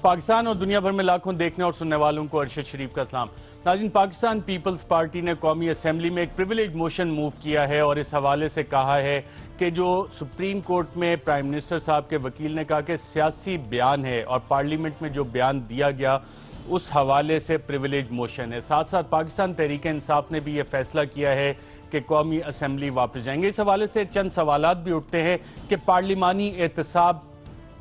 پاکستان اور دنیا بھر میں لاکھوں دیکھنے اور سننے والوں کو ارشد شریف کا سلام۔ ناظرین، پاکستان پیپلز پارٹی نے قومی اسمبلی میں ایک پریویلیج موشن موو کیا ہے اور اس حوالے سے کہا ہے کہ جو سپریم کورٹ میں پرائم منسٹر صاحب کے وکیل نے کہا کہ سیاسی بیان ہے اور پارلیمنٹ میں جو بیان دیا گیا اس حوالے سے پریویلیج موشن ہے۔ ساتھ ساتھ پاکستان تحریک انصاف نے بھی یہ فیصلہ کیا ہے کہ قومی اسمبلی واپس جائیں گے۔ اس حوالے سے چند سوالات بھی اٹھتے ہیں کہ پارلیمانی احتساب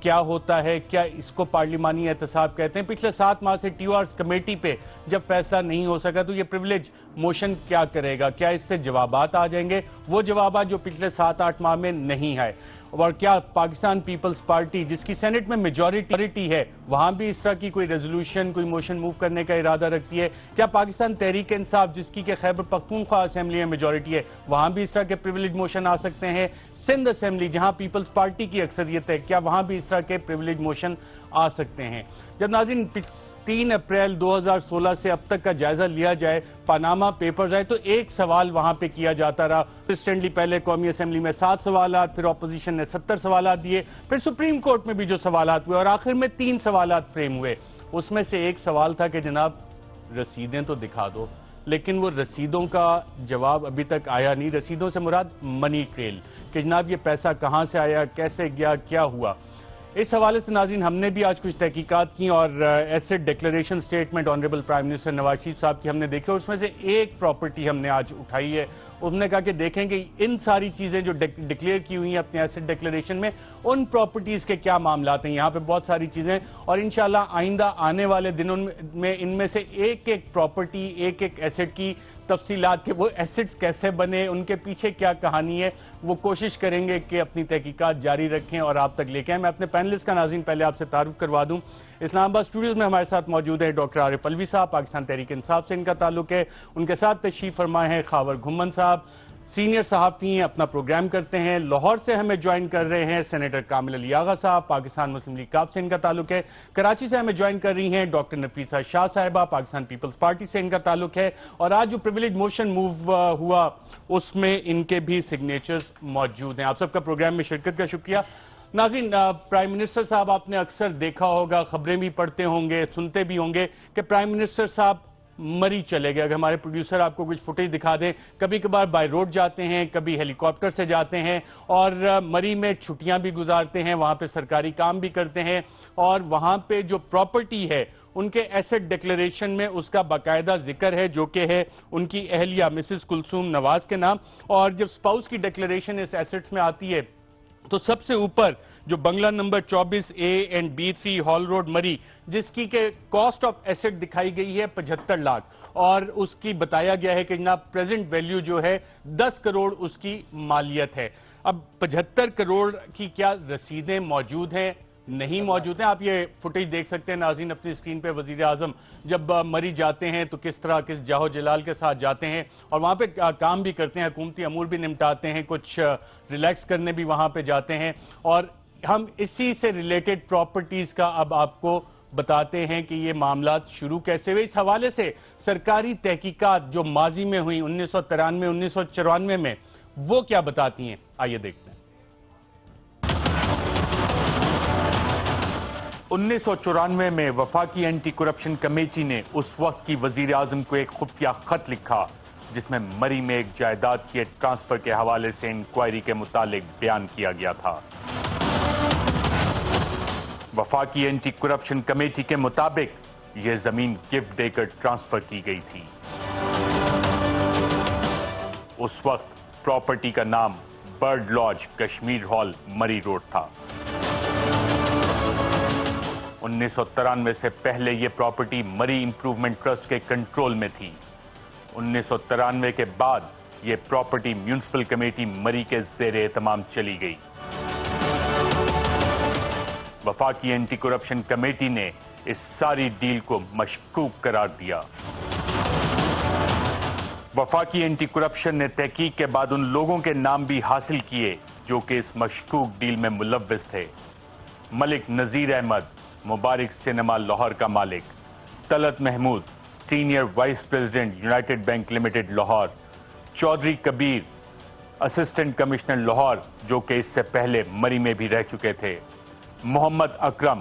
کیا ہوتا ہے، کیا اس کو پارلیمانی احتساب کہتے ہیں؟ پچھلے 7 ماہ سے ٹی آرز کمیٹی پہ جب فیصلہ نہیں ہو سکا تو یہ پریویلیج موشن کیا کرے گا؟ کیا اس سے جوابات آ جائیں گے، وہ جوابات جو پچھلے 7-8 ماہ میں نہیں آئے؟ اور کیا پاکستان پیپلز پارٹی جس کی سینٹ میں میجورٹی ہے وہاں بھی اس طرح کی کوئی ریزولوشن، کوئی موشن موو کرنے کا ارادہ رکھتی ہے؟ کیا پاکستان تحریک انصاف جس کی کہ خیبر پختونخوا اسمبلی میں میجورٹی ہے وہاں بھی اس طرح کے پریویلیج موشن آ سکتے ہیں؟ سندھ اسمبلی جہاں پیپلز پارٹی کی اکثریت ہے کیا وہاں بھی اس طرح کے پریویلیج موشن آ سکتے ہیں؟ جب ناظرین 3 اپریل 2016 سے اب تک کا جائزہ لیا جائے، پاناما پیپرز آئے تو ایک سوال وہاں پہ کیا جاتا رہا۔ پریسیڈنٹلی پہلے قومی اسمبلی میں 7 سوالات، پھر اپوزیشن نے 70 سوالات دیے، پھر سپریم کورٹ میں بھی جو سوالات ہوئے اور آخر میں 3 سوالات فریم ہوئے۔ اس میں سے ایک سوال تھا کہ جناب رسیدیں تو دکھا دو، لیکن وہ رسیدوں کا جواب ابھی تک آیا نہیں۔ رسیدوں سے مراد منی ٹریل، کہ جناب یہ پیسہ کہاں سے آیا، کیسے گیا، کیا ہوا؟ اس حوالے سے ناظرین ہم نے بھی آج کچھ تحقیقات کی اور asset declaration statement honourable prime minister Nawaz Sharif sahib کی ہم نے دیکھی اور اس میں سے ایک پراپرٹی ہم نے آج اٹھائی ہے۔ انہوں نے کہا کہ دیکھیں کہ ان ساری چیزیں جو ڈکلیئر کی ہوئی ہیں اپنے ایسٹ ڈیکلریشن میں، ان پراپرٹیز کے کیا معاملات ہیں۔ یہاں پہ بہت ساری چیزیں اور انشاءاللہ آئندہ آنے والے دنوں میں ان میں سے ایک ایک پراپرٹی، ایک ایک ایسٹ کی تفصیلات کے وہ ایسٹس کیسے بنے، ان کے پیچھے کیا کہانی ہے، وہ کوشش کریں گے کہ اپنی تحقیقات جاری رکھیں اور آپ تک لے کے آئیں۔ میں اپنے پینلسٹ کا ناظرین پہلے آپ سے تعارف کروا دوں۔ اسلام آباد اسٹوڈیوز میں ہمارے ساتھ موجود ہیں ڈاکٹر عارف الوی صاحب، پاکستان تحریک انصاف سے ان کا تعلق ہے۔ ان کے ساتھ تشریف فرمائے ہیں خاور گھمن صاحب، سینئر صحافی ہیں، اپنا پروگرام کرتے ہیں۔ لاہور سے ہمیں جوائن کر رہے ہیں سینیٹر کامل علی آغا صاحب، پاکستان مسلم لیگ کاف سے ان کا تعلق ہے۔ کراچی سے ہمیں جوائن کر رہی ہیں ڈاکٹر نفیسہ شاہ صاحبہ، پاکستان پیپلز پارٹی سے ان کا تعلق ہے۔ اور آج جو پریویلیج موشن موو ہوا اس میں ان کے بھی سگنیچرز موجود ہیں۔ آپ سب کا پروگرام میں شرکت کا شکریہ۔ ناظرین، پرائم منسٹر صاحب آپ نے اکثر دیکھا ہوگا، خبریں بھی پڑھتے ہوں گے، سنتے بھی ہوں گے کہ پرائم منسٹر صاحب مری چلے گئے۔ اگر ہمارے پروڈیوسر آپ کو کچھ فوٹیج دکھا دیں، کبھی کبھار بائی روڈ جاتے ہیں، کبھی ہیلی کاپٹر سے جاتے ہیں اور مری میں چھٹیاں بھی گزارتے ہیں، وہاں پہ سرکاری کام بھی کرتے ہیں اور وہاں پہ جو پراپرٹی ہے ان کے ایسٹ ڈیکلریشن میں اس کا باقاعدہ ذکر ہے جو کہ ہے ان کی اہلیہ مسز کلثوم نواز کے نام۔ اور جب سپاؤس کی ڈیکلریشن اس ایسٹس میں آتی ہے تو سب سے اوپر جو بنگلہ number 24 A and B3 Hall road Murree, جس کی کہ کاسٹ آف ایسٹ دکھائی گئی ہے 75 لاکھ اور اس کی بتایا گیا ہے کہ جناب پریزنٹ ویلیو جو ہے 10 کروڑ اس کی مالیت ہے۔ اب 75 کروڑ کی کیا رسیدیں موجود ہیں، نہیں موجود ہیں؟ آپ یہ فوٹیج دیکھ سکتے ہیں ناظرین اپنی اسکرین پہ۔ وزیر اعظم جب مری جاتے ہیں تو کس طرح کس جاہو جلال کے ساتھ جاتے ہیں اور وہاں پہ کام بھی کرتے ہیں، حکومتی امور بھی نمٹاتے ہیں، کچھ ریلیکس کرنے بھی وہاں پہ جاتے ہیں۔ اور ہم اسی سے ریلیٹڈ پراپرٹیز کا اب آپ کو بتاتے ہیں کہ یہ معاملات شروع کیسے ہوئے۔ اس حوالے سے سرکاری تحقیقات جو ماضی میں ہوئی 1993 1994 میں، وہ کیا بتاتی ہیں، آئیے دیکھتے ہیں۔ 1994 میں وفاقی اینٹی کرپشن کمیٹی نے اس وقت کی وزیر اعظم کو ایک خفیہ خط لکھا جس میں مری میں ایک جائیداد کے ٹرانسفر کے حوالے سے انکوائری کے متعلق بیان کیا گیا تھا۔ وفاقی اینٹی کرپشن کمیٹی کے مطابق یہ زمین گفٹ دے کر ٹرانسفر کی گئی تھی۔ اس وقت پراپرٹی کا نام برڈ لاج کشمیر ہال مری روڈ تھا۔ 1993 سے پہلے یہ پراپرٹی مری امپروومنٹ ٹرسٹ کے کنٹرول میں تھی۔ 1993 کے بعد یہ پراپرٹی میونسپل کمیٹی مری کے زیر اہتمام چلی گئی۔ وفاقی اینٹی کرپشن کمیٹی نے اس ساری ڈیل کو مشکوک قرار دیا۔ وفاقی اینٹی کرپشن نے تحقیق کے بعد ان لوگوں کے نام بھی حاصل کیے جو کہ اس مشکوک ڈیل میں ملوث تھے۔ ملک نذیر احمد، مبارک سینما لاہور کا مالک، Talat Mahmood, senior vice president United Bank Limited Lahore, Chaudhry Kabir, assistant commissioner Lahore جو کہ اس سے پہلے مری میں بھی رہ چکے تھے، محمد اکرم،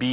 B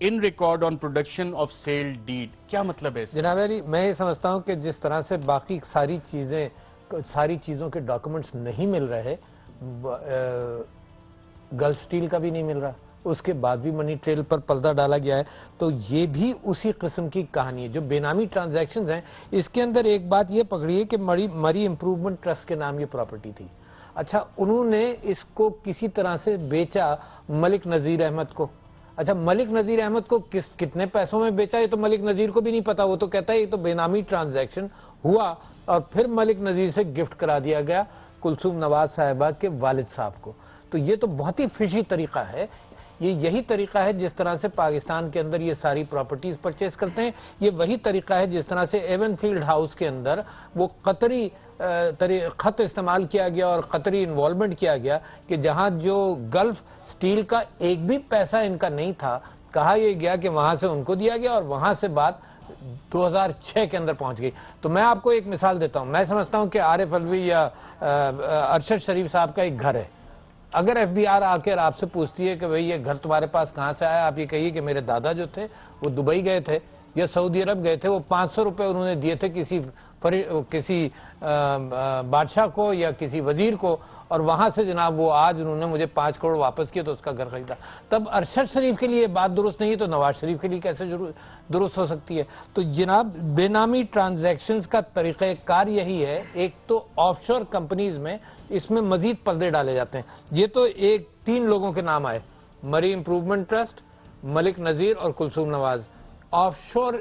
in record on production of sale deed. کیا مطلب ہے؟ جناب علی، میں یہ سمجھتا ہوں کہ جس طرح سے باقی ساری چیزوں کے ڈاکومنٹس نہیں مل رہے، گلف سٹیل کا بھی نہیں مل رہا، اس کے بعد بھی منی ٹریل پر پردہ ڈالا گیا ہے، تو یہ بھی اسی قسم کی کہانی ہے جو بے نامی ٹرانزیکشنز ہیں۔ اس کے اندر ایک بات یہ پکڑیے کہ مری امپروومنٹ ٹرسٹ کے نام یہ پراپرٹی تھی۔ اچھا، انہوں نے اس کو کسی طرح سے بیچا ملک نذیر احمد کو۔ اچھا، ملک نذیر احمد کو کتنے پیسوں میں بیچا یہ تو ملک نذیر کو بھی نہیں پتا، وہ تو کہتا ہے یہ تو بے نامی ٹرانزیکشن ہوا اور پھر ملک نذیر سے گفٹ کرا دیا گیا کلثوم نواز صاحبہ کے والد صاحب کو۔ تو یہ تو بہت ہی فشی طریقہ ہے۔ یہی طریقہ ہے جس طرح سے پاکستان کے اندر یہ ساری پراپرٹیز پرچیز کرتے ہیں، یہ وہی طریقہ ہے جس طرح سے ایون فیلڈ ہاؤس کے اندر وہ قطری خط استعمال کیا گیا اور قطری انوالومنٹ کیا گیا کہ جہاں جو گلف سٹیل کا ایک بھی پیسہ ان کا نہیں تھا، کہا یہ گیا کہ وہاں سے ان کو دیا گیا اور وہاں سے بات 2006 کے اندر پہنچ گئی۔ تو میں آپ کو ایک مثال دیتا ہوں، میں سمجھتا ہوں کہ عارف علوی یا ارشد شریف صاحب کا ایک گھر ہے، اگر ایف بی آر آ کر آپ سے پوچھتی ہے کہ بھئی یہ گھر تمہارے پاس کہاں سے آیا، آپ یہ کہیے کہ میرے دادا جو تھے وہ دبئی گئے تھے یا سعودی عرب گئے تھے، وہ 500 روپے انہوں نے دیے تھے کسی بادشاہ کو یا کسی وزیر کو، اور وہاں سے جناب وہ آج انہوں نے مجھے 5 کروڑ واپس کیے تو اس کا گھر خریدا۔ تب ارشد شریف کے لیے بات درست نہیں ہے تو نواز شریف کے لیے کیسے درست ہو سکتی ہے؟ تو جناب بے نامی ٹرانزیکشنز کا طریقہ کار یہی ہے، ایک تو آف شور کمپنیز میں اس میں مزید پردے ڈالے جاتے ہیں۔ یہ تو 3 لوگوں کے نام آئے، مری امپروومنٹ ٹرسٹ، ملک نذیر اور کلثوم نواز۔ آف شور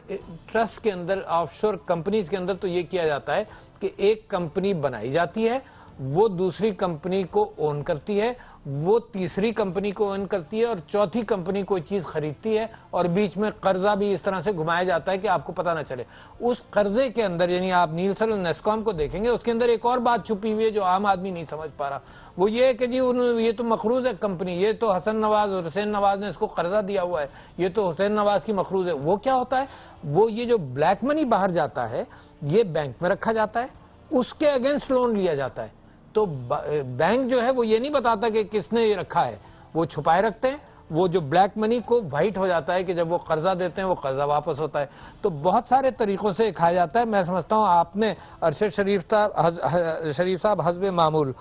ٹرسٹ کے اندر، آف شور کمپنیز کے اندر تو یہ کیا جاتا ہے کہ ایک کمپنی بنائی جاتی ہے، وہ دوسری کمپنی کو اون کرتی ہے، وہ تیسری کمپنی کو اون کرتی ہے اور چوتھی کمپنی کوئی چیز خریدتی ہے، اور بیچ میں قرضہ بھی اس طرح سے گھمایا جاتا ہے کہ آپ کو پتہ نہ چلے۔ اس قرضے کے اندر یعنی آپ نیلسن اور نیسکوم کو دیکھیں گے، اس کے اندر ایک اور بات چھپی ہوئی ہے جو عام آدمی نہیں سمجھ پا رہا، وہ یہ ہے کہ جی یہ تو مقروض ہے کمپنی، یہ تو حسن نواز اور حسین نواز نے اس کو قرضہ دیا ہوا ہے، یہ تو حسین نواز کی مقروض ہے۔ وہ کیا ہوتا ہے؟ وہ یہ جو بلیک منی باہر جاتا ہے یہ بینک میں رکھا جاتا ہے، اس کے اگینسٹ لون لیا جاتا ہے۔ تو بینک جو ہے وہ یہ نہیں بتاتا کہ کس نے یہ رکھا ہے، وہ چھپائے رکھتے ہیں، وہ جو بلیک منی کو وائٹ ہو جاتا ہے کہ جب وہ قرضہ دیتے ہیں وہ قرضہ واپس ہوتا ہے۔ تو بہت سارے طریقوں سے کھایا جاتا ہے۔ میں سمجھتا ہوں آپ نے ارشد شریف صاحب حسب معمول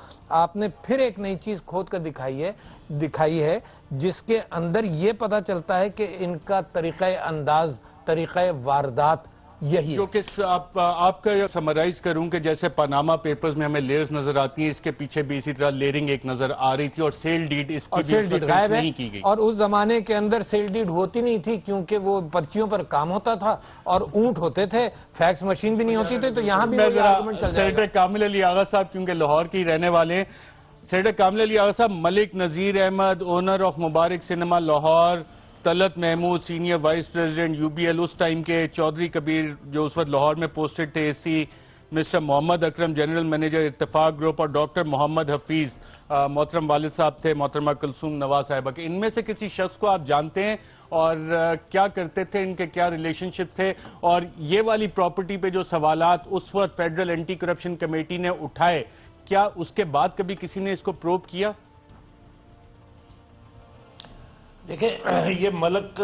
آپ نے پھر ایک نئی چیز کھود کر دکھائی ہے جس کے اندر یہ پتہ چلتا ہے کہ ان کا طریقہ انداز، طریقہ واردات یہی جو کہ آپ کا سمرائز کروں کہ جیسے پاناما پیپرز میں ہمیں لیئرز نظر آتی ہیں، اس کے پیچھے بھی اسی طرح لیئرنگ ایک نظر آ رہی تھی، اور سیل ڈیڈ اس کی بھی غائب نہیں کی گئی، اور اس زمانے کے اندر سیل ڈیڈ ہوتی نہیں تھی کیونکہ وہ پرچیوں پر کام ہوتا تھا اور اونٹ ہوتے تھے، فیکس مشین بھی نہیں ہوتی تھی۔ تو یہاں بھی سینیٹر کامل علی آغا صاحب کیونکہ لاہور کے ہی رہنے والے ہیں، senator Kamil Ali Agha sahib, Malik Nazir Ahmad owner of Mubarak cinema Lahore, Talat Mahmood senior vice president U B L اس ٹائم کے، چودھری کبیر جو اس وقت لاہور میں پوسٹڈ تھے اسی، مسٹر محمد اکرم جنرل مینیجر اتفاق گروپ، اور ڈاکٹر محمد حفیظ محترم والد صاحب تھے محترمہ کلثوم نواز صاحبہ کے۔ ان میں سے کسی شخص کو آپ جانتے ہیں اور کیا کرتے تھے، ان کے کیا ریلیشن شپ تھے، اور یہ والی پراپرٹی پہ جو سوالات اس وقت فیڈرل اینٹی کرپشن کمیٹی نے اٹھائے، کیا اس کے بعد کبھی کسی نے اس کو پروب کیا؟ دیکھیں، یہ ملک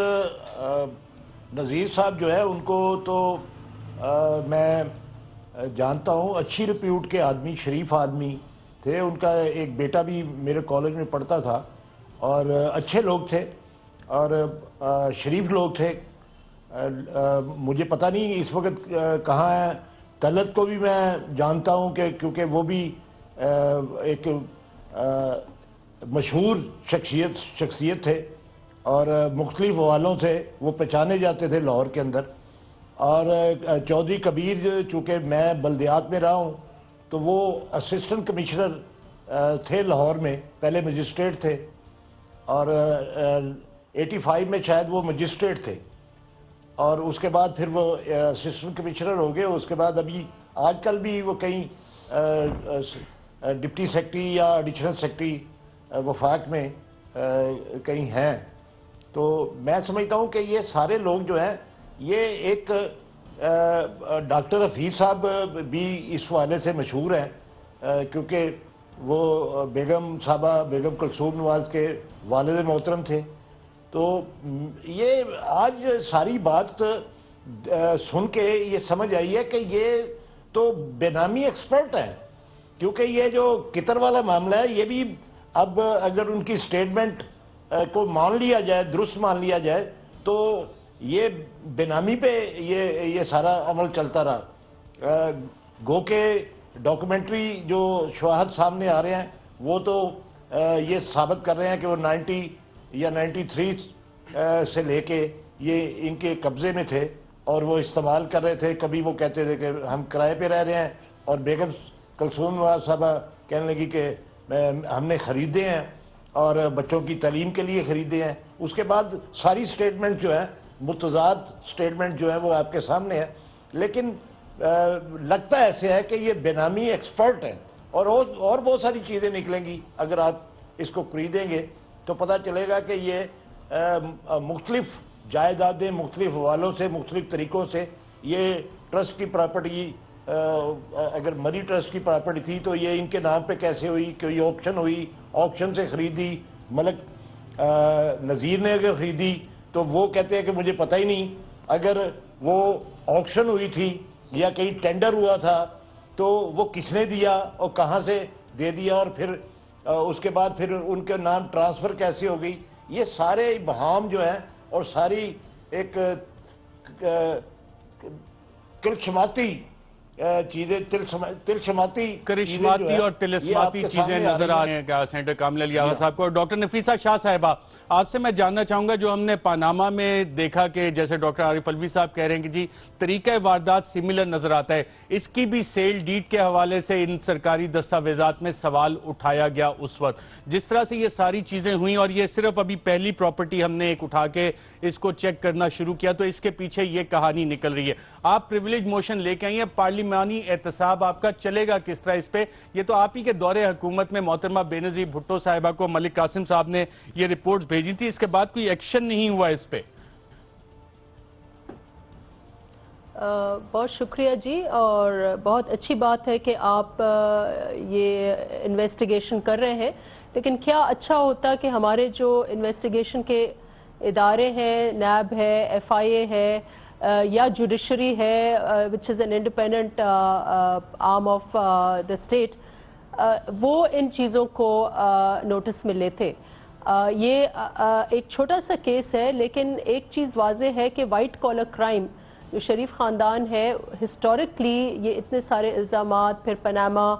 نذیر صاحب جو ہے ان کو تو میں جانتا ہوں، اچھی ریپیوٹ کے آدمی، شریف آدمی تھے، ان کا ایک بیٹا بھی میرے کالج میں پڑھتا تھا اور اچھے لوگ تھے اور شریف لوگ تھے۔ مجھے پتہ نہیں اس وقت کہاں ہے۔ طلعت کو بھی میں جانتا ہوں کہ کیونکہ وہ بھی ایک مشہور شخصیت تھے اور مختلف حوالوں سے وہ پہچانے جاتے تھے لاہور کے اندر۔ اور چودھری کبیر چونکہ میں بلدیات میں رہا ہوں تو وہ اسسٹنٹ کمشنر تھے لاہور میں، پہلے مجسٹریٹ تھے اور 85 میں شاید وہ مجسٹریٹ تھے اور اس کے بعد پھر وہ اسسٹنٹ کمشنر ہو گئے۔ اس کے بعد ابھی آج کل بھی وہ کہیں ڈپٹی سیکرٹری یا ایڈیشنل سیکرٹری وفاق میں کہیں ہیں۔ تو میں سمجھتا ہوں کہ یہ سارے لوگ جو ہیں، یہ ایک ڈاکٹر حفیظ صاحب بھی اس حوالے سے مشہور ہیں کیونکہ وہ بیگم صاحبہ بیگم کلثوم نواز کے والد محترم تھے تو یہ آج ساری بات سن کے یہ سمجھ آئی ہے کہ یہ تو بے نامی ایکسپرٹ ہیں، کیونکہ یہ جو قطر والا معاملہ ہے یہ بھی اب اگر ان کی سٹیٹمنٹ کو مان لیا جائے، درست مان لیا جائے، تو یہ بے نامی پہ یہ سارا عمل چلتا رہا۔ گو کہ ڈاکومنٹری جو شواہد سامنے آ رہے ہیں وہ تو یہ ثابت کر رہے ہیں کہ وہ 90 یا 93 سے لے کے یہ ان کے قبضے میں تھے اور وہ استعمال کر رہے تھے۔ کبھی وہ کہتے تھے کہ ہم کرائے پہ رہ رہے ہیں، اور بیگم کلثوم نواز صاحبہ کہنے لگی کہ ہم نے خریدے ہیں اور بچوں کی تعلیم کے لیے خریدے ہیں۔ اس کے بعد ساری سٹیٹمنٹ جو ہے، متضاد سٹیٹمنٹ جو ہے وہ آپ کے سامنے ہے، لیکن لگتا ایسے ہے کہ یہ بے نامی ایکسپرٹ ہے، اور بہت ساری چیزیں نکلیں گی۔ اگر آپ اس کو خریدیں گے تو پتہ چلے گا کہ یہ مختلف جائیدادیں مختلف حوالوں سے، مختلف طریقوں سے، یہ ٹرسٹ کی پراپرٹی، اگر مری ٹرسٹ کی پراپرٹی تھی تو یہ ان کے نام پہ کیسے ہوئی؟ کوئی آکشن ہوئی، آکشن سے خریدی، ملک نذیر نے اگر خریدی تو وہ کہتے ہیں کہ مجھے پتہ ہی نہیں۔ اگر وہ آکشن ہوئی تھی یا کہیں ٹینڈر ہوا تھا تو وہ کس نے دیا اور کہاں سے دے دیا، اور پھر اس کے بعد پھر ان کے نام ٹرانسفر کیسے ہو گئی؟ یہ سارے ابہام جو ہیں اور ساری ایک تلشماتی چیزیں، تلشماتی کرشماتی اور تلسماتی چیزیں نظر آ رہی ہیں سینیٹر کامل علی آغا صاحب کو۔ اور ڈاکٹر نفیسہ شاہ صاحبہ، آپ سے میں جاننا چاہوں گا، جو ہم نے پاناما میں دیکھا کہ جیسے ڈاکٹر عارف علوی صاحب کہہ رہے ہیں کہ جی طریقہ واردات سملر نظر آتا ہے، اس کی بھی سیل ڈیڈ کے حوالے سے ان سرکاری دستاویزات میں سوال اٹھایا گیا اس وقت۔ جس طرح سے یہ ساری چیزیں ہوئیں، اور یہ صرف ابھی پہلی پراپرٹی ہم نے ایک اٹھا کے اس کو چیک کرنا شروع کیا، تو اس کے پیچھے یہ کہانی نکل رہی ہے۔ آپ پریویلیج موشن لے کے آئی ہیں، پارلیمانی احتساب آپ کا چلے گا کس طرح اس پہ؟ یہ تو آپ ہی کے دور حکومت میں محترمہ بینظیر بھٹو صاحبہ کو ملک قاسم صاحب نے یہ رپورٹس بھیجی تھی، اس کے بعد کوئی ایکشن نہیں ہوا اس پہ؟ بہت شکریہ جی، اور بہت اچھی بات ہے کہ آپ یہ انویسٹیگیشن کر رہے ہیں، لیکن کیا اچھا ہوتا کہ ہمارے جو انویسٹیگیشن کے ادارے ہیں، نیب ہے، ایف آئی اے ہے، یا جوڈیشری ہے which is an independent arm of the state، وہ ان چیزوں کو نوٹس میں لیتے۔ یہ ایک چھوٹا سا کیس ہے، لیکن ایک چیز واضح ہے کہ وائٹ کالر کرائم جو شریف خاندان ہے، ہسٹوریکلی یہ اتنے سارے الزامات، پھر پاناما،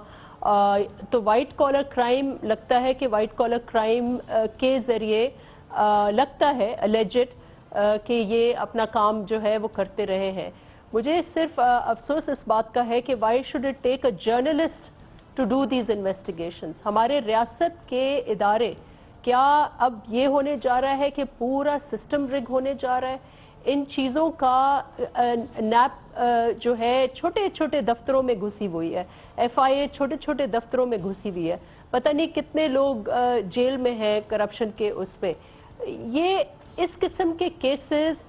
تو وائٹ کالر کرائم لگتا ہے کہ وائٹ کالر کرائم کے ذریعے لگتا ہے alleged کہ یہ اپنا کام جو ہے وہ کرتے رہے ہیں۔ مجھے صرف افسوس اس بات کا ہے کہ why should it take a journalist to do these investigations؟ ہمارے ریاست کے ادارے کیا اب یہ ہونے جا رہا ہے کہ پورا سسٹم رگ ہونے جا رہا ہے؟ ان چیزوں کا نیب جو ہے چھوٹے چھوٹے دفتروں میں گھسی ہوئی ہے، ایف آئی اے چھوٹے چھوٹے دفتروں میں گھسی ہوئی ہے، پتہ نہیں کتنے لوگ جیل میں ہیں کرپشن کے اس پہ۔ یہ اس قسم کے کیسز،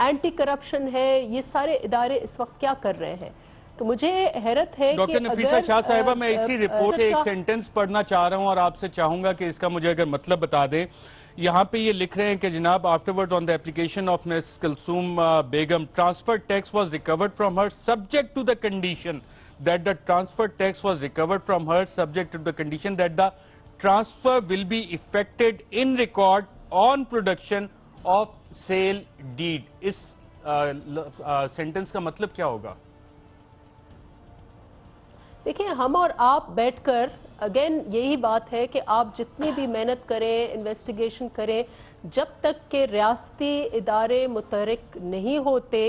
اینٹی کرپشن ہے، یہ سارے ادارے اس وقت کیا کر رہے ہیں؟ تو مجھے حیرت ہے کہ ڈاکٹر نفیسہ شاہ صاحبہ، میں اسی رپورٹ سے ایک سینٹنس پڑھنا چاہ رہا ہوں اور آپ سے چاہوں گا کہ اس کا مجھے اگر مطلب بتا دیں۔ یہاں پہ یہ لکھ رہے ہیں کہ جناب afterwards on the application of Ms. Kulsoom Begum, transfer tax was recovered from her subject to the condition that the transfer tax was recovered from her subject to the condition that the transfer will be effected in record on production of sale deed۔ اس sentence کا مطلب کیا ہوگا؟ دیکھیں، ہم اور آپ بیٹھ کر اگین یہی بات ہے کہ آپ جتنی بھی محنت کریں، انویسٹیگیشن کریں، جب تک کہ ریاستی ادارے متحرک نہیں ہوتے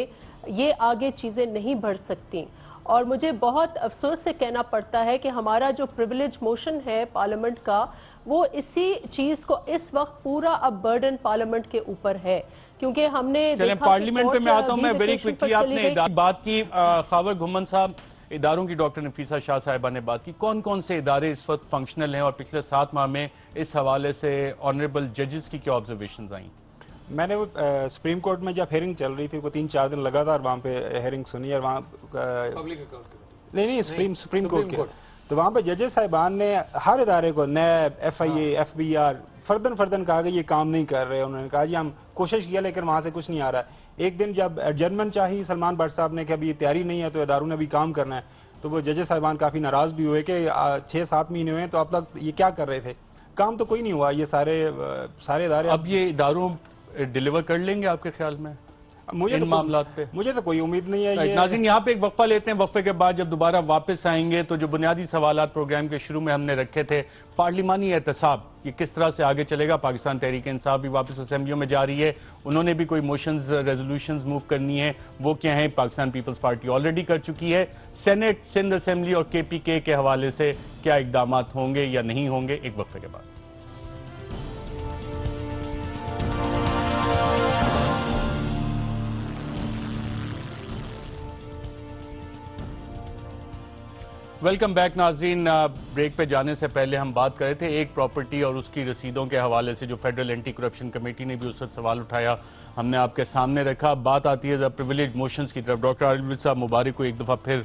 یہ آگے چیزیں نہیں بڑھ سکتی۔ اور مجھے بہت افسوس سے کہنا پڑتا ہے کہ ہمارا جو پریویلیج موشن ہے پارلیمنٹ کا، وہ اسی چیز کو اس وقت پورا اب برڈن پارلیمنٹ کے اوپر ہے، کیونکہ ہم نے چلیں پارلیمنٹ پہ میں آتا ہوں۔ میں ویری کوئکلی، آپ نے بات کی خاور گھمن صاحب، اداروں کی ڈاکٹر نفیسہ شاہ صاحبہ نے بات کی، کون کون سے ادارے اس وقت فنکشنل ہیں اور پچھلے 7 ماہ میں اس حوالے سے آنریبل ججز کی کیا آبزرویشنز آئیں؟ میں نے وہ سپریم کورٹ میں جب ہیرنگ چل رہی تھی، وہ 3-4 دن لگاتار وہاں پہ ہیرنگ سنی، اور وہاں نہیں سپریم کورٹ کے، تو وہاں پہ ججز صاحبان نے ہر ادارے کو NAB F I A F B R فردن کہا کہ یہ کام نہیں کر رہے. انہوں نے کہا جی ہم کوشش کیا لیکن وہاں سے کچھ نہیں آ رہا ہے. ایک دن جب ایڈجرمنٹ چاہی سلمان بٹ صاحب نے کہ ابھی یہ تیاری نہیں ہے تو اداروں نے بھی کام کرنا ہے, تو وہ ججز صاحبان کافی ناراض بھی ہوئے کہ 6-7 مہینے ہوئے تو اب تک یہ کیا کر رہے تھے, کام تو کوئی نہیں ہوا. یہ سارے ادارے اب یہ اداروں ڈیلیور کر لیں گے آپ کے خیال میں ان معاملات پہ؟ مجھے تو کوئی امید نہیں ہے. ناظرین یہاں پہ ایک وقفہ لیتے ہیں, وقفے کے بعد جب دوبارہ واپس آئیں گے تو جو بنیادی سوالات پروگرام کے شروع میں ہم نے رکھے تھے, پارلیمانی احتساب یہ کس طرح سے آگے چلے گا. پاکستان تحریک انصاف بھی واپس اسمبلیوں میں جا رہی ہے, انہوں نے بھی کوئی موشنز ریزولوشنز موو کرنی ہے, وہ کیا ہیں. پاکستان پیپلز پارٹی آلریڈی کر چکی ہے. سینٹ, سندھ اسمبلی اور KPK کے حوالے سے کیا اقدامات ہوں گے یا نہیں ہوں گے, ایک وقفے کے بعد. ویلکم بیک ناظرین. بریک پہ جانے سے پہلے ہم بات کر رہے تھے ایک پراپرٹی اور اس کی رسیدوں کے حوالے سے جو فیڈرل اینٹی کرپشن کمیٹی نے بھی اس وقت سوال اٹھایا, ہم نے آپ کے سامنے رکھا. بات آتی ہے پریویلیج موشنز کی طرف. ڈاکٹر عادل صاحب مبارک کو ایک دفعہ پھر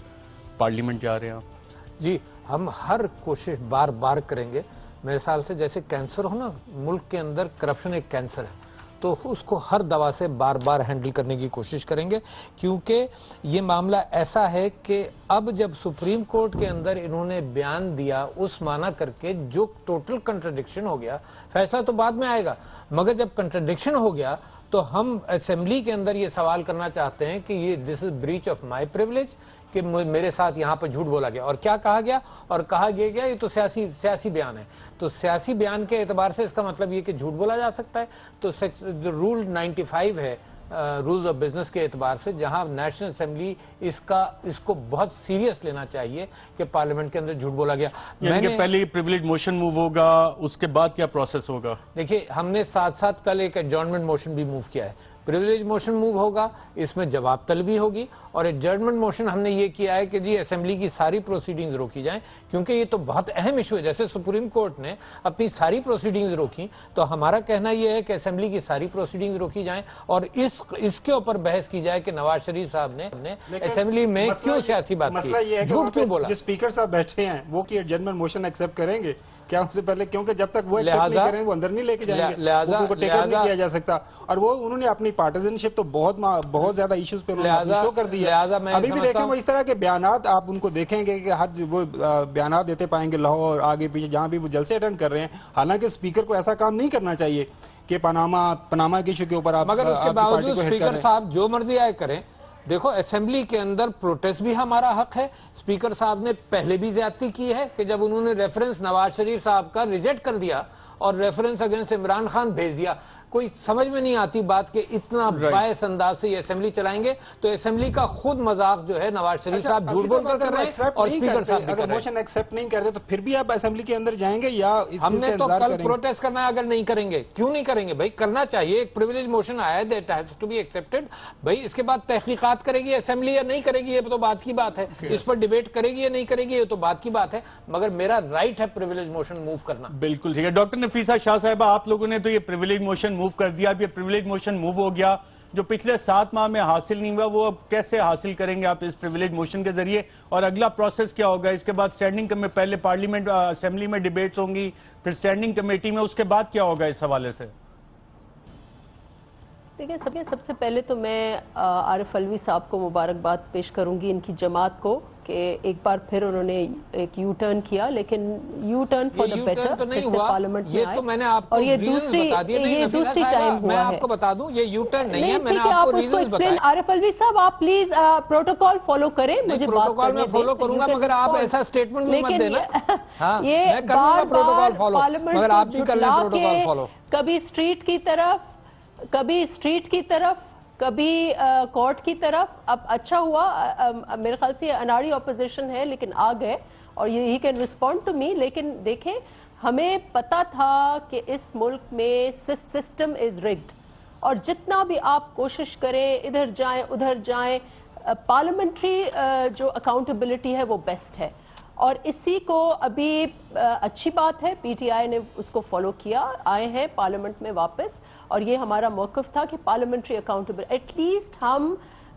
پارلیمنٹ جا رہے ہیں آپ. جی ہم ہر کوشش بار بار کریں گے. میرے خیال سے جیسے کینسر ہو نا, ملک کے اندر کرپشن ایک کینسر ہے, تو اس کو ہر دوا سے بار بار ہینڈل کرنے کی کوشش کریں گے, کیونکہ یہ معاملہ ایسا ہے کہ اب جب سپریم کورٹ کے اندر انہوں نے بیان دیا اس معنی کر کے جو ٹوٹل کنٹرڈکشن ہو گیا, فیصلہ تو بعد میں آئے گا, مگر جب کنٹرڈکشن ہو گیا تو ہم اسمبلی کے اندر یہ سوال کرنا چاہتے ہیں کہ یہ دس از بریچ آف مائی پریولیج کہ میرے ساتھ یہاں پر جھوٹ بولا گیا. اور کیا کہا گیا, اور کہا گیا یہ تو سیاسی بیان ہے. تو سیاسی بیان کے اعتبار سے اس کا مطلب یہ کہ جھوٹ بولا جا سکتا ہے. تو رول 95 ہے رولز آف بزنس کے اعتبار سے, جہاں نیشنل اسمبلی اس کو بہت سیریس لینا چاہیے کہ پارلیمنٹ کے اندر جھوٹ بولا گیا. یعنی کہ پہلے پریویلیج موشن موو ہوگا, اس کے بعد کیا پروسیس ہوگا؟ دیکھیے ہم نے ساتھ کل ایک ایڈجورنمنٹ موشن بھی موو کیا ہے. پریویلیج موشن موو ہوگا, اس میں جواب طلبی ہوگی, اور ایڈجرنمنٹ موشن ہم نے یہ کیا ہے کہ جی اسمبلی کی ساری پروسیڈنگز روکی جائیں, کیونکہ یہ تو بہت اہم ایشو ہے. جیسے سپریم کورٹ نے اپنی ساری پروسیڈنگز روکی, تو ہمارا کہنا یہ ہے کہ اسمبلی کی ساری پروسیڈنگز روکی جائیں اور اس کے اوپر بحث کی جائے کہ نواز شریف صاحب نے اسمبلی میں کیوں سیاسی بات کی, جھوٹ کیوں بولا. جو اسپیکر صاحب بیٹھے ہیں وہ کہ ایڈجرنمنٹ موشن ایکسیپٹ کریں گے کیا اس سے پہلے, کیونکہ جب تک وہ ایکسیپٹ نہیں کریں گے وہ اندر نہیں لے کے جائیں گے, ان کو ٹیکن نہیں کیا جا سکتا. اور وہ انہوں نے اپنی پارٹیزنشپ تو بہت زیادہ ایشوز پہ انہوں نے شو کر دی ہے. ابھی بھی دیکھیں وہ اس طرح کے بیانات آپ ان کو دیکھیں گے کہ ہر وہ بیانات دیتے پائیں گے لاہور آگے پیچھے جہاں بھی وہ جلسے اٹینڈ کر رہے ہیں. حالانکہ اسپیکر کو ایسا کام نہیں کرنا چاہیے کہ پاناما کے ایشو کے اوپر آپ, مگر اس کے باوجود اسپیکر صاحب جو مرضی آئے کریں. دیکھو اسمبلی کے اندر پروٹیسٹ بھی ہمارا حق ہے. اسپیکر صاحب نے پہلے بھی زیادتی کی ہے کہ جب انہوں نے ریفرنس نواز شریف صاحب کا ریجیکٹ کر دیا اور ریفرنس اگینسٹ عمران خان بھیج دیا. کوئی سمجھ میں نہیں آتی بات کہ اتنا باعث انداز سے یہ اسمبلی چلائیں گے, تو اسمبلی کا خود مذاق جو ہے نواز شریف صاحب جھوٹ بول کر رہے ہیں اور اسپیکر صاحب بھی کر رہے ہیں. اگر موشن ایکسیپٹ نہیں کرتے تو پھر بھی آپ اسمبلی کے اندر جائیں گے یا ہم نے تو کل پروٹیسٹ کرنا ہے. اگر نہیں کریں گے, کیوں نہیں کریں گے بھائی, کرنا چاہیے. ایک پریویلیج موشن آیا ہے, that has to be accepted. بھائی اس کے بعد تحقیقات کرے گی اسمبلی یا نہیں کرے گی, یہ تو بات کی بات ہے. اس پر ڈیبیٹ کرے گی یا نہیں کرے گی, یہ تو بات کی بات ہے. مگر میرا رائٹ ہے پریویلیج موشن موو کرنا. بالکل ٹھیک ہے. ڈاکٹر نفیسہ شاہ صاحبہ, آپ لوگوں نے تو یہ پریویلیج موشن موو کر دیا. اب یہ پریویلیج موشن موو ہو گیا, جو پچھلے 7 ماہ میں حاصل نہیں ہوا وہ اب کیسے حاصل کریں گے آپ اس پریویلیج موشن کے ذریعے, اور اگلا پروسیس کیا ہوگا؟ اس کے بعد اسٹینڈنگ کمیٹی, پہلے پارلیمنٹ اسمبلی میں ڈیبیٹس ہوں گی, پھر اسٹینڈنگ کمیٹی میں, اس کے بعد کیا ہوگا اس حوالے سے؟ دیکھیں سب سے پہلے تو میں عارف علوی صاحب کو مبارکباد پیش کروں گی, ان کی جماعت کو, کہ ایک بار پھر انہوں نے ایک یو ٹرن کیا, لیکن you turn for the better پھر سے پارلیمنٹ میں آئے. یہ تو میں نے آپ کو ریزنز بتا دیے. نہیں نفیسہ صاحبہ, میں آپ کو بتا دوں یہ یو ٹرن نہیں ہے, میں نے آپ کو ریزنز بتائے. عارف علوی صاحب آپ پلیز پروٹوکول فالو کریں, مجھے پروٹوکول میں فالو کروں گا, مگر آپ ایسا اسٹیٹمنٹ بھی مت دینا. ہاں میں کروں گا پروٹوکول فالو, مگر آپ بھی کر لیں پروٹوکول فالو. کبھی اسٹریٹ کی طرف, کبھی کورٹ کی طرف. اب اچھا ہوا, میرے خیال سے یہ اناڑی اپوزیشن ہے لیکن آ گئے اور he can respond to me. لیکن دیکھیں ہمیں پتا تھا کہ اس ملک میں سسٹم از ریگڈ, اور جتنا بھی آپ کوشش کریں ادھر جائیں ادھر جائیں, پارلیمنٹری جو اکاؤنٹیبلٹی ہے وہ بیسٹ ہے. اور اسی کو ابھی اچھی بات ہے پی ٹی آئی نے اس کو فالو کیا, آئے ہیں پارلیمنٹ میں واپس, اور یہ ہمارا موقف تھا کہ پارلیمنٹری اکاؤنٹیبل ایٹ لیسٹ ہم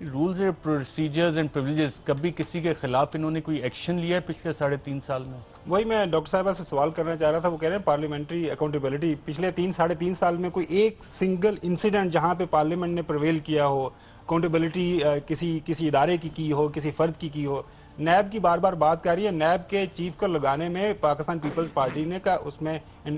رولز اینڈ پروسیجرز اینڈ پریویلیجز، کبھی کسی کے خلاف انہوں نے کوئی ایکشن لیا ہے پچھلے 3.5 سال میں؟ وہی میں ڈاکٹر صاحبہ سے سوال کرنا چاہ رہا تھا. وہ کہہ رہے ہیں پارلیمنٹری اکاؤنٹیبلٹی، پچھلے 3.5 سال میں کوئی ایک سنگل انسیڈنٹ جہاں پہ پارلیمنٹ نے پرویل کیا ہو، اکاؤنٹیبلٹی کسی ادارے کی ہو، کسی فرد کی ہو. نیب کی بار بار بات کر رہی ہے، نیب کے چیف کو لگانے میں پاکستان پیپلز پارٹی نے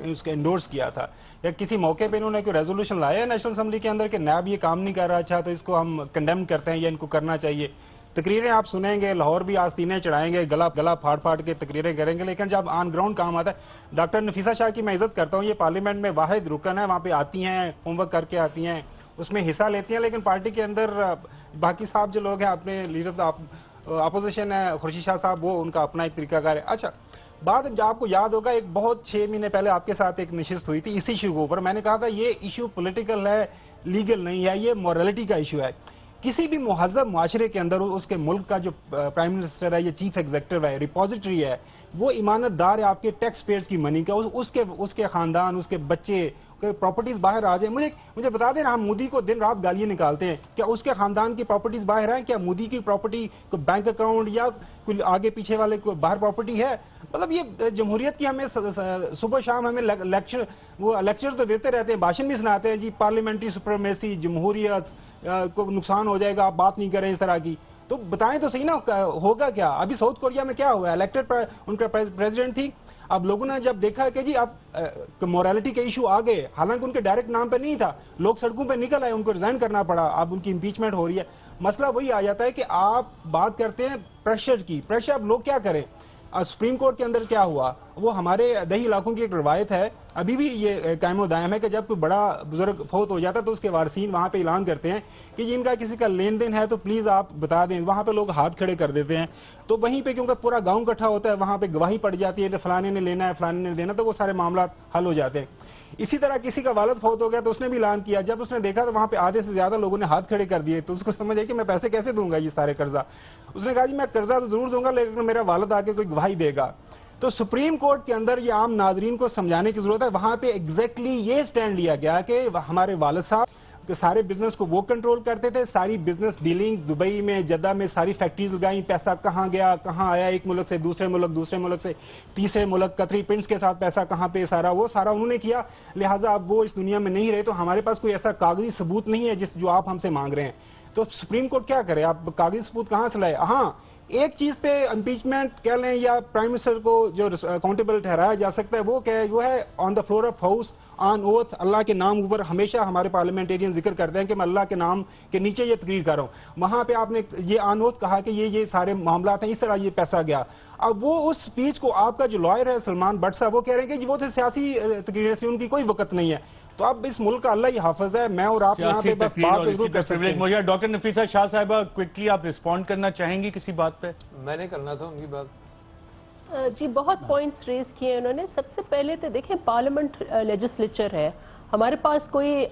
اس کو انڈورس کیا تھا، یا کسی موقع پہ انہوں نے کوئی ریزولوشن لایا ہے نیشنل اسمبلی کے اندر کہ نیب یہ کام نہیں کر رہا اچھا تو اس کو ہم کنڈیم کرتے ہیں یا ان کو کرنا چاہیے. تقریریں آپ سنیں گے، لاہور بھی آستینے چڑھائیں گے، گلا پھاڑ کے تقریریں کریں گے، لیکن جب آن گراؤنڈ کام آتا ہے. ڈاکٹر نفیسہ شاہ کی میں عزت کرتا ہوں، یہ پارلیمنٹ میں واحد رکن ہے، وہاں پہ آتی ہیں، ہوم ورک کر کے آتی ہیں، اس میں حصہ لیتی ہیں، لیکن پارٹی کے اندر باقی صاحب جو لوگ ہیں اپنے لیڈر اپوزیشن ہے، خورشید شاہ صاحب، وہ ان کا اپنا ایک طریقہ کار ہے. اچھا بات آپ کو یاد ہوگا ایک بہت 6 مہینے پہلے آپ کے ساتھ ایک نشست ہوئی تھی اسی ایشو کے اوپر. میں نے کہا تھا یہ ایشو پولیٹیکل ہے، لیگل نہیں ہے، یہ مورالٹی کا ایشو ہے. کسی بھی مہذب معاشرے کے اندر اس کے ملک کا جو پرائم منسٹر ہے یا چیف ایگزیکٹو ہے، ریپوزیٹری ہے، وہ امانت دار ہے آپ کے ٹیکس پیئرز کی منی کا. اس کے خاندان، اس کے بچے پراپرٹیز باہر آ جائیں. مجھے بتا دیں نا، ہم مودی کو دن رات گالیاں نکالتے ہیں، کیا اس کے خاندان کی پراپرٹیز باہر ہیں؟ کیا مودی کی پراپرٹی کو بینک اکاؤنٹ یا کوئی آگے پیچھے والے کو باہر پراپرٹی ہے؟ مطلب یہ جمہوریت کی ہمیں صبح شام ہمیں لیکچر تو دیتے رہتے ہیں، بھاشن بھی سناتے ہیں، جی پارلیمنٹری سپریمیسی، جمہوریت کو نقصان ہو جائے گا، آپ بات نہیں کریں اس طرح کی. تو بتائیں تو صحیح نا ہوگا کیا؟ ابھی ساؤتھ کوریا میں کیا ہوا؟ الیکٹڈ ان کا پریزیڈنٹ تھی. اب لوگوں نے جب دیکھا کہ جی اب مورالٹی کے ایشو آ گئے، حالانکہ ان کے ڈائریکٹ نام پہ نہیں تھا، لوگ سڑکوں پہ نکل آئے، ان کو ریزائن کرنا پڑا، اب ان کی امپیچمنٹ ہو رہی ہے. مسئلہ وہی آ جاتا ہے کہ آپ بات کرتے ہیں پریشر کی، پریشر اب لوگ کیا کریں؟ سپریم کورٹ کے اندر کیا ہوا؟ وہ ہمارے دیہی علاقوں کی ایک روایت ہے، ابھی بھی یہ قائم و دائم ہے کہ جب کوئی بڑا بزرگ فوت ہو جاتا ہے تو اس کے وارثین وہاں پہ اعلان کرتے ہیں کہ جن کا کسی کا لین دین ہے تو پلیز آپ بتا دیں. وہاں پہ لوگ ہاتھ کھڑے کر دیتے ہیں. تو وہیں پہ کیونکہ پورا گاؤں اکٹھا ہوتا ہے، وہاں پہ گواہی پڑ جاتی ہے، فلانے نے لینا ہے، فلانے نے دینا، تو وہ سارے معاملات حل ہو جاتے ہیں. اسی طرح کسی کا والد فوت ہو گیا تو اس نے بھی اعلان کیا، جب اس نے دیکھا تو وہاں پہ آدھے سے زیادہ لوگوں نے ہاتھ کھڑے کر دیے، تو اس کو سمجھ آئی کہ میں پیسے کیسے دوں گا یہ سارے قرضہ. اس نے کہا جی میں قرضہ تو ضرور دوں گا لیکن میرا والد آ کے کوئی گواہی دے گا. تو سپریم کورٹ کے اندر یہ عام ناظرین کو سمجھانے کی ضرورت ہے. وہاں پہ ایگزیکٹلی یہ سٹینڈ لیا گیا کہ ہمارے والد صاحب کہ سارے بزنس کو وہ کنٹرول کرتے تھے، ساری بزنس ڈیلنگ دبئی میں، جدہ میں ساری فیکٹریز لگائیں، پیسہ کہاں گیا، کہاں آیا، ایک ملک سے دوسرے ملک سے تیسرے ملک، قطری پرنس کے ساتھ پیسہ کہاں پہ، وہ سارا انہوں نے کیا. لہٰذا اب وہ اس دنیا میں نہیں رہے، تو ہمارے پاس کوئی ایسا کاغذی ثبوت نہیں ہے جو آپ ہم سے مانگ رہے ہیں. تو سپریم کورٹ کیا کرے؟ آپ کاغذی ثبوت کہاں سے لائے؟ ہاں ایک چیز پہ امپیچمنٹ کہہ لیں یا پرائم منسٹر کو جو اکاؤنٹیبل ٹھہرایا جا سکتا ہے وہ ہے on the floor of house on oath, اللہ کے نام اوپر. ہمیشہ ہمارے پارلیمنٹیرین ذکر کرتے ہیں کہ میں اللہ کے نام کے نیچے یہ تقریر کر رہا ہوں. وہاں پہ آپ نے یہ آن اوتھ کہا کہ یہ سارے معاملات ہیں، اس طرح یہ پیسہ گیا. اب وہ اس سپیچ کو آپ کا جو لائر ہے سلمان بٹ صاحب وہ کہہ رہے ہیں کہ وہ تو سیاسی تقریر سے ان کی کوئی وقت نہیں ہے. تو اب اس ملک کا اللہ ہی حافظ ہے، میں اور آپ یہاں پہ بس بات ضرور کر سکتے ہیں. ڈاکٹر نفیسہ شاہ صاحبہ کوئکلی آپ رسپونڈ کرنا چاہیں گی کسی بات پہ؟ میں نے کرنا تھا ان کی بات. جی بہت پوائنٹس ریز کیے انہوں نے. سب سے پہلے تو دیکھیں پارلیمنٹ لیجسلیچر ہے، ہمارے پاس کوئی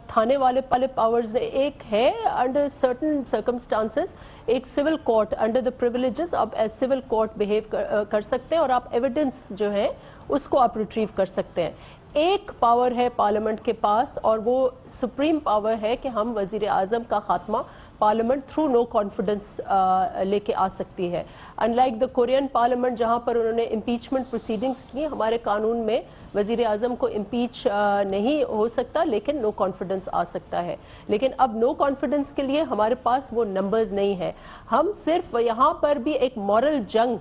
تھانے والے پاورز ایک ہے انڈر سرٹن سرکمسٹانسز، ایک سول کورٹ انڈر دا پریویلیجز آپ ایز سول کورٹ بیہیو کر سکتے ہیں اور آپ ایویڈنس جو ہے اس کو آپ ریٹریو کر سکتے ہیں. ایک پاور ہے پارلیمنٹ کے پاس اور وہ سپریم پاور ہے کہ ہم وزیر اعظم کا خاتمہ پارلیمنٹ تھرو نو کانفیڈنس لے کے آ سکتی ہے. In like the Korean parliament جہاں پر انہوں نے امپیچمنٹ پروسیڈنگز کی، ہمارے قانون میں وزیر اعظم کو امپیچ نہیں ہو سکتا لیکن نو کانفیڈنس آ سکتا ہے. لیکن اب نو کانفیڈنس کے لیے ہمارے پاس وہ نمبرز نہیں ہیں. ہم صرف یہاں پر بھی ایک مورل جنگ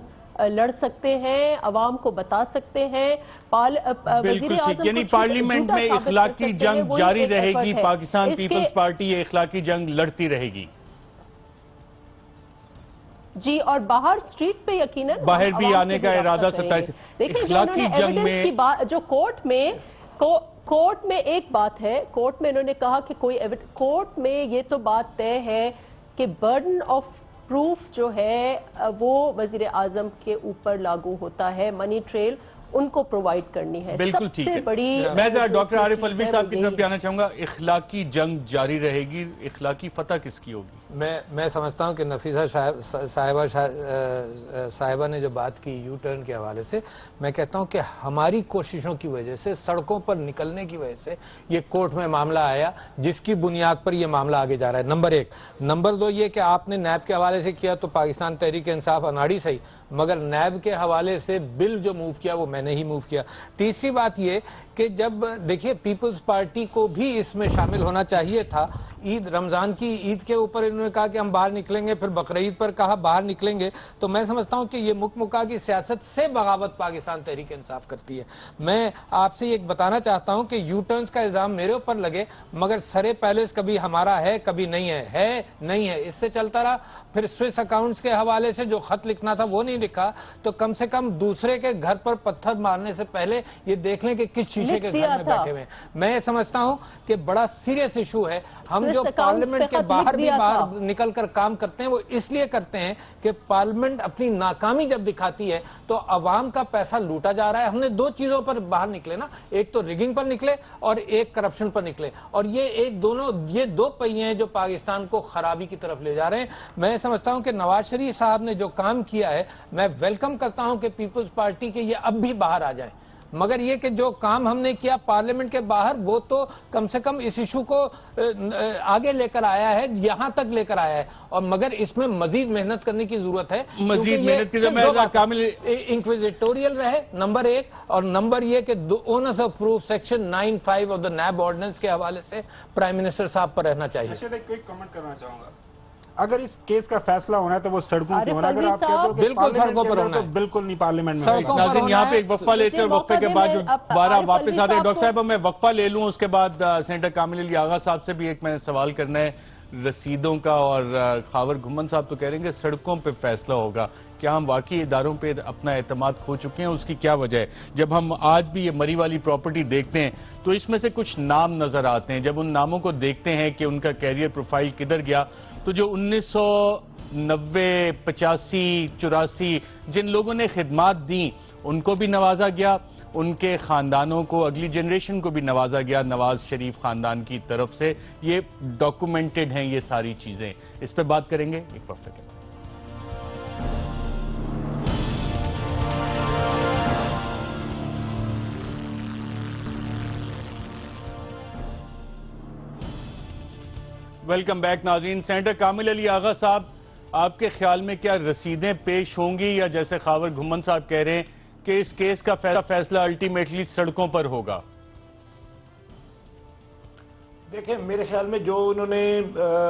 لڑ سکتے ہیں، عوام کو بتا سکتے ہیں. بالکل ٹھیک، یعنی پارلیمنٹ میں اخلاقی جنگ جاری رہے گی، پاکستان پیپلز پارٹی یہ اخلاقی جنگ لڑتی رہے گی. جی اور باہر سٹریٹ پہ یقیناً باہر بھی آنے کا ارادہ 27 اخلاقی جنگ میں جو کورٹ میں ایک بات ہے، کورٹ میں انہوں نے کہا کہ کورٹ میں یہ تو بات طے ہے کہ برڈن آف پروف جو ہے وہ وزیر اعظم کے اوپر لاگو ہوتا ہے، منی ٹریل ان کو پرووائڈ کرنی ہے. بالکل ٹھیک ہے. میں ڈاکٹر عارف الوی صاحب کی طرف بھی آنا چاہوں گا. اخلاقی جنگ جاری رہے گی، اخلاقی فتح کس کی ہوگی؟ میں سمجھتا ہوں کہ نفیسہ صاحبہ نے جو بات کی یو ٹرن کے حوالے سے، میں کہتا ہوں کہ ہماری کوششوں کی وجہ سے، سڑکوں پر نکلنے کی وجہ سے یہ کورٹ میں معاملہ آیا، جس کی بنیاد پر یہ معاملہ آگے جا رہا ہے، نمبر 1۔ نمبر 2 یہ کہ آپ نے نیب کے حوالے سے کیا تو پاکستان تحریک انصاف اناڑی صحیح، مگر نیب کے حوالے سے بل جو موو کیا وہ میں نے ہی موو کیا۔ تیسری بات یہ کہ جب دیکھیے پیپلز پارٹی کو بھی اس میں شامل ہونا چاہیے تھا، رمضان کی عید کے اوپر انہوں نے کہا کہ ہم باہر نکلیں گے، پھر بقرعید پر کہا باہر نکلیں گے، تو میں سمجھتا ہوں کہ یہ مکہ کی سیاست سے بغاوت پاکستان تحریک انصاف کرتی ہے۔ میں آپ سے یہ بتانا چاہتا ہوں کہ یو ٹرنز کا الزام میرے اوپر لگے، مگر سرے پیلس کبھی ہمارا ہے کبھی نہیں ہے نہیں ہے، اس سے چلتا رہا۔ پھر سوئس اکاؤنٹس کے حوالے سے جو خط لکھنا تھا وہ نہیں لکھا، تو کم سے کم دوسرے کے گھر پر پتھر مارنے سے پہلے یہ دیکھ لیں کہ کس شیشے کے گھر میں بیٹھے ہوئے ہیں۔ میں سمجھتا ہوں کہ بڑا سیریس ایشو ہے۔ ہم جو پارلیمنٹ کے باہر بھی باہر نکل کر کام کرتے ہیں وہ اس لیے کرتے ہیں کہ پارلیمنٹ اپنی ناکامی جب دکھاتی ہے تو عوام کا پیسہ لوٹا جا رہا ہے۔ ہم نے 2 چیزوں پر باہر نکلے نا، ایک تو ریگنگ پر نکلے اور ایک کرپشن پر نکلے، اور یہ 2 پہیے ہیں جو پاکستان کو خرابی کی طرف لے جا رہے ہیں۔ میں سمجھتا ہوں کہ نواز شریف صاحب نے جو کام کیا ہے، میں ویلکم کرتا ہوں کہ پیپلز پارٹی کے یہ اب بھی باہر آ جائیں، مگر یہ کہ جو کام ہم نے کیا پارلیمنٹ کے باہر وہ تو کم سے کم اس ایشو کو آگے لے کر آیا ہے، یہاں تک لے کر آیا ہے، اور مگر اس میں مزید محنت کرنے کی ضرورت ہے، مزید محنت کی ضرورت ہے۔ انکویزیٹوریل رہے نمبر 1، اور نمبر یہ کہ owners of proof section 9(5) of the NAB ordinance کے حوالے سے پرائم منسٹر صاحب پر رہنا چاہیے۔ کوئی کمنٹ کرنا چاہوں گا، اگر اس کیس کا فیصلہ ہونا ہے تو وہ سڑکوں کی ہونا ہے، اگر آپ کہتے ہو کہ بالکل سڑکوں پر ہونا ہے، بالکل نہیں پارلیمنٹ میں۔ ناظرین یہاں پہ ایک وقفہ لیتے ہیں، وقفے کے بعد دوبارہ واپس آتے ہیں۔ ڈاکٹر صاحب میں وقفہ لے لوں، اس کے بعد سینیٹر کامل علی آغا صاحب سے بھی ایک میں نے سوال کرنا ہے رسیدوں کا، اور خاور گھمن صاحب تو کہہ رہے ہیں کہ سڑکوں پہ فیصلہ ہوگا۔ کیا ہم واقعی اداروں پہ اپنا اعتماد کھو چکے ہیں؟ اس کی کیا وجہ ہے؟ جب ہم آج بھی یہ مری والی پراپرٹی دیکھتے ہیں تو اس میں سے کچھ نام نظر آتے ہیں، جب ان ناموں کو دیکھتے ہیں کہ ان کا کیریئر پروفائل کدھر گیا، تو جو 1990 85 84 جن لوگوں نے خدمات دیں ان کو بھی نوازا گیا، ان کے خاندانوں کو، اگلی جنریشن کو بھی نوازا گیا نواز شریف خاندان کی طرف سے۔ یہ ڈاکومنٹڈ ہیں یہ ساری چیزیں، اس پہ بات کریں گے ایک وقفے کے بعد۔ ویلکم بیک ناظرین۔ سینیٹر کامل علی آغا صاحب، آپ کے خیال میں کیا رسیدیں پیش ہوں گی، یا جیسے خاور گھمن صاحب کہہ رہے ہیں کہ اس کیس کا فیصلہ الٹیمیٹلی سڑکوں پر ہوگا؟ دیکھیں میرے خیال میں جو انہوں نے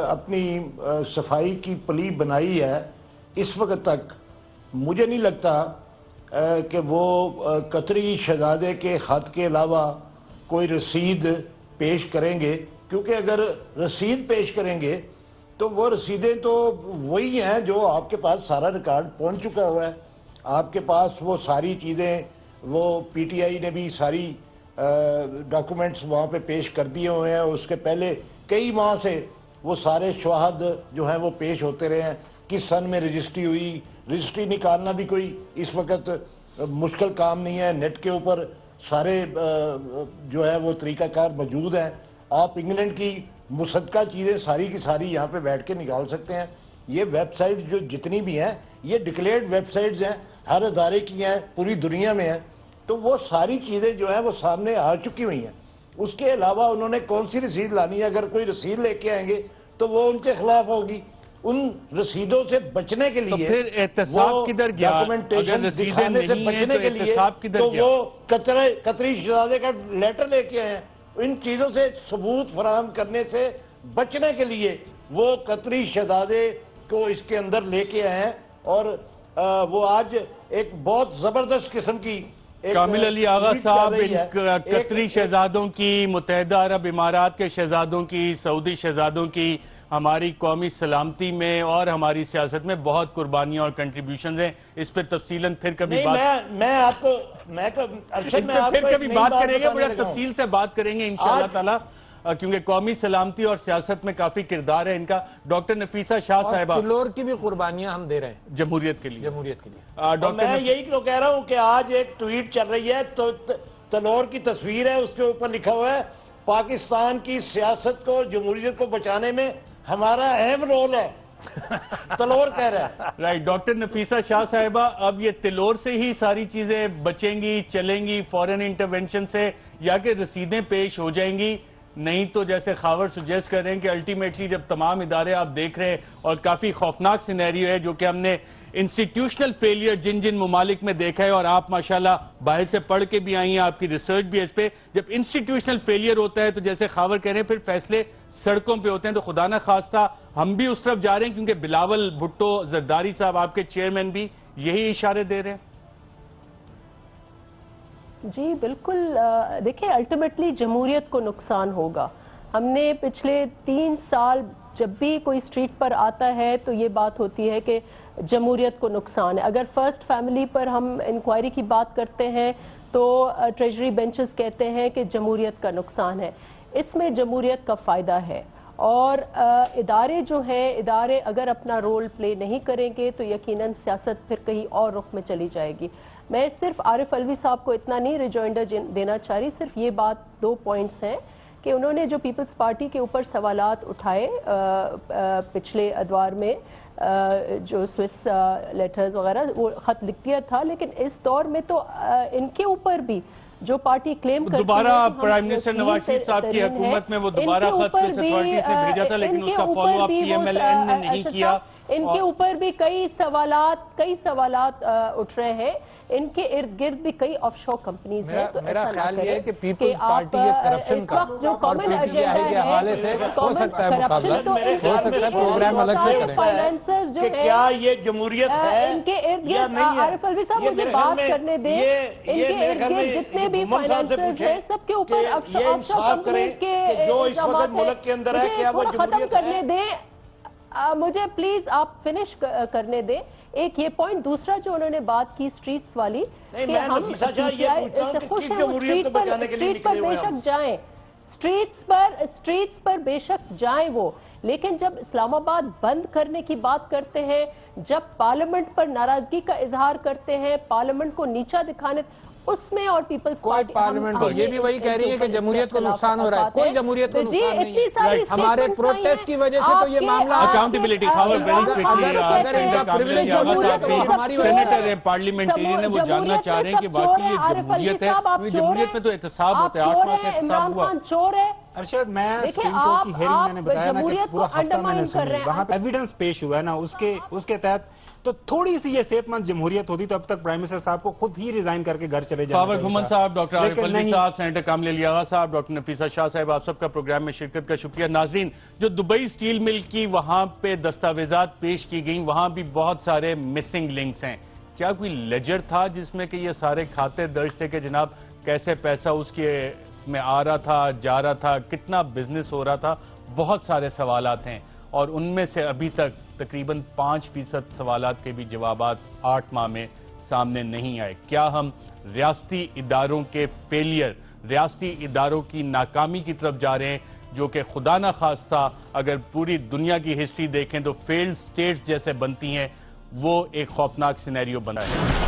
اپنی صفائی کی پلی بنائی ہے اس وقت تک، مجھے نہیں لگتا کہ وہ قطری شہزادے کے خط کے علاوہ کوئی رسید پیش کریں گے، کیونکہ اگر رسید پیش کریں گے تو وہ رسیدیں تو وہی ہیں جو آپ کے پاس سارا ریکارڈ پہنچ چکا ہوا ہے، آپ کے پاس وہ ساری چیزیں، وہ پی ٹی آئی نے بھی ساری ڈاکومنٹس وہاں پہ پیش کر دیے ہوئے ہیں، اس کے پہلے کئی ماہ سے وہ سارے شواہد جو ہیں وہ پیش ہوتے رہے ہیں، کس سن میں رجسٹری ہوئی، رجسٹری نکالنا بھی کوئی اس وقت مشکل کام نہیں ہے، نیٹ کے اوپر سارے جو ہے وہ طریقہ کار موجود ہیں، آپ انگلینڈ کی مصدقہ چیزیں ساری کی ساری یہاں پہ بیٹھ کے نکال سکتے ہیں۔ یہ ویب سائٹ جو جتنی بھی ہیں یہ ڈکلیئرڈ ویب سائٹس ہیں، ہر ادارے کی ہیں، پوری دنیا میں ہیں، تو وہ ساری چیزیں جو ہیں وہ سامنے آ چکی ہوئی ہیں۔ اس کے علاوہ انہوں نے کون سی رسید لانی ہے؟ اگر کوئی رسید لے کے آئیں گے تو وہ ان کے خلاف ہوگی۔ ان رسیدوں سے بچنے کے لیے پھر احتساب کدھر گیا؟ ڈاکومنٹیشن دکھانے سے بچنے کے لیے تو وہ قطری شہزادے کا لیٹر لے کے آئے ہیں، ان چیزوں سے ثبوت فراہم کرنے سے بچنے کے لیے وہ قطری شہزادے کو اس کے اندر لے کے آئے ہیں، اور وہ آج ایک بہت زبردست قسم کی کامل علی آغا صاحب، قطری شہزادوں کی، متحدہ عرب امارات کے شہزادوں کی، سعودی شہزادوں کی ہماری قومی سلامتی میں اور ہماری سیاست میں بہت قربانیاں اور کنٹریبیوشنز ہیں، اس پہ تفصیلاً پھر کبھی بات کریں گے، بڑا تفصیل سے بات کریں گے انشاءاللہ تعالی، کیونکہ قومی سلامتی اور سیاست میں کافی کردار ہے ان کا۔ ڈاکٹر نفیسہ شاہ صاحبہ، تلور کی بھی قربانیاں ہم دے رہے ہیں جمہوریت کے لیے۔ میں یہی تو کہہ رہا ہوں کہ آج ایک ٹویٹ چل رہی ہے تو تلور کی تصویر ہے، اس کے اوپر لکھا ہوا ہے پاکستان کی سیاست کو، جمہوریت کو بچانے میں ہمارا اہم رول ہے. تلور کہہ رہا ہے. رائٹ. ڈاکٹر نفیسہ شاہ صاحبہ، اب یہ تلور سے ہی ساری چیزیں بچیں گی، چلیں گی فورن انٹرونشن سے، یا کہ رسیدیں پیش ہو جائیں گی؟ نہیں تو جیسے خاور سجیسٹ کر رہے ہیں کہ الٹیمیٹلی جب تمام ادارے آپ دیکھ رہے ہیں، اور کافی خوفناک سینیریو ہے جو کہ ہم نے انسٹیٹیوشنل فیلئر جن ممالک میں دیکھا ہے، اور آپ ماشاءاللہ باہر سے پڑھ کے بھی آئی ہیں، آپ کی ریسرچ بھی ہے اس پہ، جب انسٹیٹیوشنل فیلئر ہوتا ہے تو جیسے خاور کہہ رہے ہیں پھر فیصلے سڑکوں پہ ہوتے ہیں. تو خدا نہ خواستہ ہم بھی اس طرف جا رہے ہیں، کیونکہ بلاول بھٹو زرداری صاحب آپ کے چیئرمین بھی یہی اشارے دے رہے ہیں. جی بالکل. دیکھیں الٹیمیٹلی جمہوریت کو نقصان ہوگا. ہم نے پچھلے 3 سال جب بھی کوئی اسٹریٹ پر آتا ہے تو یہ بات ہوتی ہے کہ جمہوریت کو نقصان ہے. اگر فرسٹ فیملی پر ہم انکوائری کی بات کرتے ہیں تو ٹریجری بینچز کہتے ہیں کہ جمہوریت کا نقصان ہے. اس میں جمہوریت کا فائدہ ہے، اور ادارے جو ہیں، ادارے اگر اپنا رول پلے نہیں کریں گے تو یقیناً سیاست پھر کہیں اور رخ میں چلی جائے گی. میں صرف عارف علوی صاحب کو اتنا نہیں ریجوائنڈر دینا چاہ رہی، صرف یہ بات 2 پوائنٹس ہیں کہ انہوں نے جو پیپلز پارٹی کے اوپر سوالات اٹھائے پچھلے ادوار میں، جو سوئس لیٹرز وغیرہ، وہ خط لکھ دیا تھا، لیکن اس دور میں تو ان کے اوپر بھی جو پارٹی کلیم کرتی ہے دوبارہ پرائم منسٹر نواز شریف صاحب کی حکومت میں وہ دوبارا خط سوئس اتھارٹیز نے بھیجا تھا، لیکن اس کا follow up P M L N نے نہیں کیا. ان کے اوپر بھی کئی سوالات اٹھ رہے ہیں. ان کے ارد گرد بھی کئی آف شور کمپنیز ہیں. میرا خیال یہ ہے کہ پیپلز پارٹی ایک کرپشن کا اور پی ٹی آئی کے حوالے سے ہو سکتا ہے مقابلہ، ہو سکتا ہے پروگرام الگ سے کریں کہ کیا یہ جمہوریت ہے ان کے ارد یا گرد. نہیں ہے. عارف علوی صاحب مجھے بات کرنے دیں. ان کے ارد گرد جتنے بھی فائنینسرز ہیں سب کے اوپر آف شور کمپنیز کے جو اس وقت ملک کے اندر ہے کیا وہ جمہوریت ہے؟ مجھے پلیز آپ فنش کرنے دیں ایک یہ پوائنٹ. دوسرا جو انہوں نے بات کی سٹریٹس والی، کہ ہم سٹریٹ پر بے شک جائیں، سٹریٹس پر بے شک جائیں وہ، لیکن جب اسلام آباد بند کرنے کی بات کرتے ہیں، جب پارلیمنٹ پر ناراضگی کا اظہار کرتے ہیں، پارلیمنٹ کو نیچا دکھانے، اس میں اور پیپلز پارٹی پارلیمنٹ کو یہ بھی وہی کہہ رہی ہے کہ جمہوریت کو نقصان ہو رہا ہے. کوئی جمہوریت کو نقصان نہیں ہے. ہمارے پروٹیسٹ کی وجہ سے تو یہ معاملہ اکاؤنٹیبلٹی سینیٹر ہیں پارلیمنٹیرین ہیں، وہ جاننا چاہ رہے ہیں کہ واقعی یہ جمہوریت ہے. جمہوریت میں تو احتساب ہوتا ہے، 8 ماہ سے احتساب ہوا. ارشد، میں سپریم کورٹ کی ہیرنگ میں نے بتایا نا کہ پورا ہفتہ میں نے سنی، وہاں پہ ایویڈنس پیش ہوا ہے نا، اس کے تحت تو تھوڑی سی یہ صحت مند جمہوریت ہوتی تو اب تک پرائم منسٹر صاحب کو خود ہی ریزائن کر کے گھر چلے جانا خاور گھمن صاحب، ڈاکٹر عارف علوی صاحب، سینیٹر کامل علی آغا صاحب، ڈاکٹر نفیسہ شاہ صاحب، آپ سب کا پروگرام میں شرکت کا شکریہ. ناظرین، جو دبئی سٹیل مل کی وہاں پہ دستاویزات پیش کی گئیں، وہاں بھی بہت سارے مسنگ لنکس ہیں. کیا کوئی لیجر تھا جس میں کہ یہ سارے کھاتے درج تھے کہ جناب کیسے پیسہ اس کے میں آ رہا تھا، جا رہا تھا، کتنا بزنس ہو رہا تھا؟ بہت سارے سوالات ہیں، اور ان میں سے ابھی تک تقریباً 5% سوالات کے بھی جوابات 8 ماہ میں سامنے نہیں آئے. کیا ہم ریاستی اداروں کے فیلئر، ریاستی اداروں کی ناکامی کی طرف جا رہے ہیں، جو کہ خدا نہ خواستہ اگر پوری دنیا کی ہسٹری دیکھیں تو فیلڈ سٹیٹس جیسے بنتی ہیں، وہ ایک خوفناک سینیریو بنا ہے.